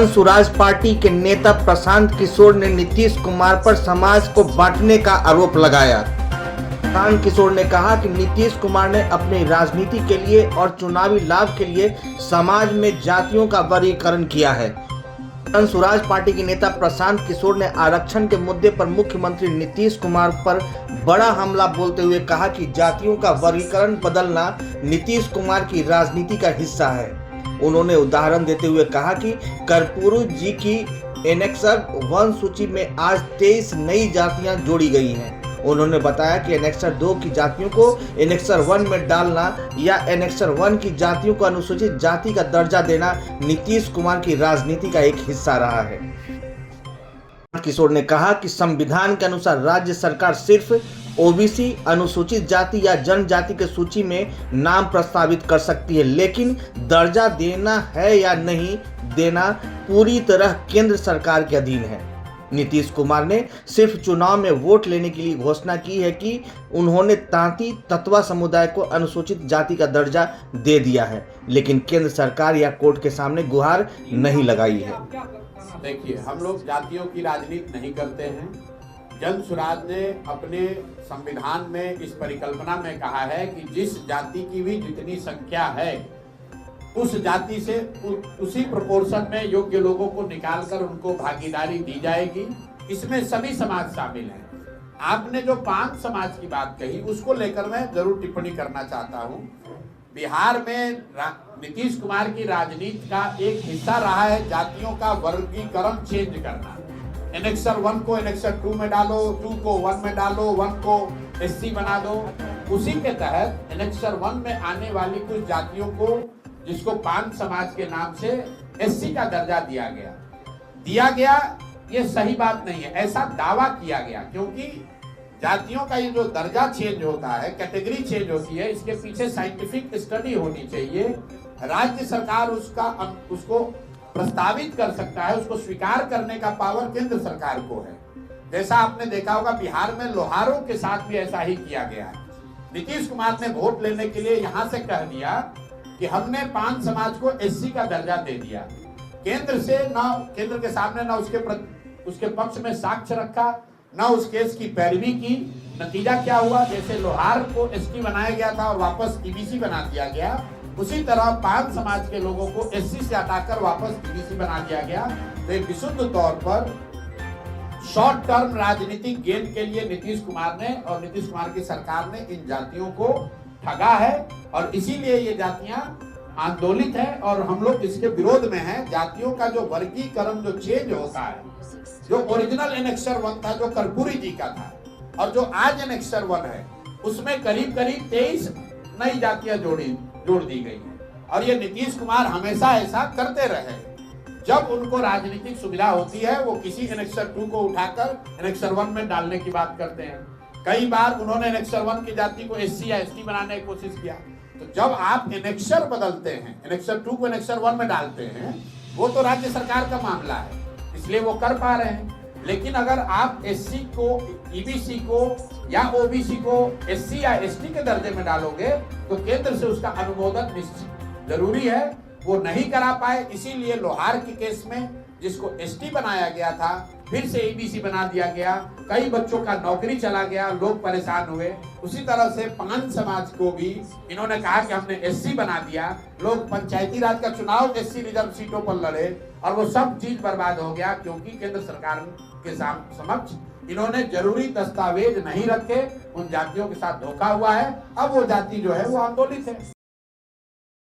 जन स्वराज पार्टी के नेता प्रशांत किशोर ने नीतीश कुमार पर समाज को बांटने का आरोप लगाया। प्रशांत किशोर ने कहा कि नीतीश कुमार ने अपनी राजनीति के लिए और चुनावी लाभ के लिए समाज में जातियों का वर्गीकरण किया है। जन स्वराज पार्टी के नेता प्रशांत किशोर ने आरक्षण के मुद्दे पर मुख्यमंत्री नीतीश कुमार पर बड़ा हमला बोलते हुए कहा कि जातियों का वर्गीकरण बदलना नीतीश कुमार की राजनीति का हिस्सा है। उन्होंने उदाहरण देते हुए कहा कि कर्पूरी जी की एनेक्सर 1 सूची में आज 23 नई जातियां जोड़ी गई हैं। उन्होंने बताया कि एनेक्सर 2 की जातियों को एनेक्सर 1 में डालना या एनेक्सर 1 की जातियों को अनुसूचित जाति का दर्जा देना नीतीश कुमार की राजनीति का एक हिस्सा रहा है। किशोर ने कहा कि संविधान के अनुसार राज्य सरकार सिर्फ ओबीसी, अनुसूचित जाति या जनजाति की सूची में नाम प्रस्तावित कर सकती है, लेकिन दर्जा देना है या नहीं देना पूरी तरह केंद्र सरकार के अधीन है। नीतीश कुमार ने सिर्फ चुनाव में वोट लेने के लिए घोषणा की है कि उन्होंने तांती तत्वा समुदाय को अनुसूचित जाति का दर्जा दे दिया है, लेकिन केंद्र सरकार या कोर्ट के सामने गुहार नहीं लगाई है। देखिए, हम लोग जातियों की राजनीति नहीं करते हैं। जन स्वराज ने अपने संविधान में इस परिकल्पना में कहा है कि जिस जाति की भी जितनी संख्या है उस जाति से उसी प्रोपोर्शन में योग्य लोगों को निकालकर उनको भागीदारी दी जाएगी। इसमें सभी समाज शामिल हैं। आपने जो 5 समाज की बात कही उसको लेकर मैं जरूर टिप्पणी करना चाहता हूं। बिहार में नीतीश कुमार की राजनीति का एक हिस्सा रहा है जातियों का वर्गीकरण चेंज करना। एनेक्सर 1 को एनेक्सर 2 में डालो, 2 को 1 में डालो, 1 को एससी बना दो। उसी के तहत एनेक्सर 1 में आने वाली कुछ जातियों को, जिसको 5 समाज के नाम से एससी का दर्जा दिया गया। ये सही बात नहीं है, ऐसा दावा किया गया, क्योंकि जातियों का ये जो दर्जा चेंज होता है, कैटेगरी चेंज होती है, इसके पीछे साइंटिफिक स्टडी होनी चाहिए। राज्य सरकार उसको प्रस्तावित कर सकता है, उसको स्वीकार करने का पावर केंद्र सरकार को है। जैसा आपने देखा होगा बिहार में लोहारों के साथ भी ऐसा ही किया गया है। नीतीश कुमार ने वोट लेने के लिए यहां से कह दिया कि हमने 5 समाज को एससी का दर्जा दे दिया। केंद्र के सामने ना उसके पक्ष में साक्ष्य रखा, ना उस केस की पैरवी की। नतीजा क्या हुआ? जैसे लोहार को एसटी बनाया गया था और वापस ईबीसी बना दिया गया, उसी तरह 5 समाज के लोगों को एससी से हटाकर वापस ईबीसी बना दिया गया। तो एक विशुद्ध तौर पर शॉर्ट टर्म राजनीतिक गेन के लिए नीतीश कुमार ने और नीतीश कुमार की सरकार ने इन जातियों को ठगा है, और इसीलिए ये जातियां आंदोलित हैं और हम लोग इसके विरोध में हैं। जातियों का जो वर्गीकरण जो चेंज होता है, जो ओरिजिनल एनेक्सर 1 था, जो कर्पूरी जी का था, और जो आज एनेक्सर 1 है, उसमें करीब 23 नई जातियां जोड़ दी गई हैं। और ये नीतीश कुमार हमेशा ऐसा करते रहे। जब उनको राजनीतिक सुविधा होती है वो किसी एनेक्सर 2 को उठाकर एनेक्सर 1 में डालने की बात करते हैं। कई बार उन्होंने एनेक्सर 1 की जाति को एससी या एसटी बनाने की कोशिश किया। तो जब आप एनेक्सर बदलते हैं, एनेक्सर 2 को एनेक्सर 1 में डालते हैं, वो तो राज्य सरकार का मामला है, इसलिए वो कर पा रहे हैं। लेकिन अगर आप एससी को, ईबीसी को या ओबीसी को एससी या एसटी के दर्जे में डालोगे तो केंद्र से उसका अनुमोदन निश्चित जरूरी है। वो नहीं करा पाए, इसीलिए लोहार के केस में जिसको एसटी बनाया गया था फिर से ईबीसी बना दिया गया। कई बच्चों का नौकरी चला गया, लोग परेशान हुए। उसी तरह से 5 समाज को भी इन्होंने कहा कि हमने एससी बना दिया। लोग पंचायती राज का चुनाव एससी रिजर्व सीटों पर लड़े और वो सब चीज बर्बाद हो गया, क्योंकि केंद्र सरकार के समक्ष इन्होंने जरूरी दस्तावेज नहीं रखे। उन जातियों के साथ धोखा हुआ है। अब वो जाति जो है वो आंदोलित है।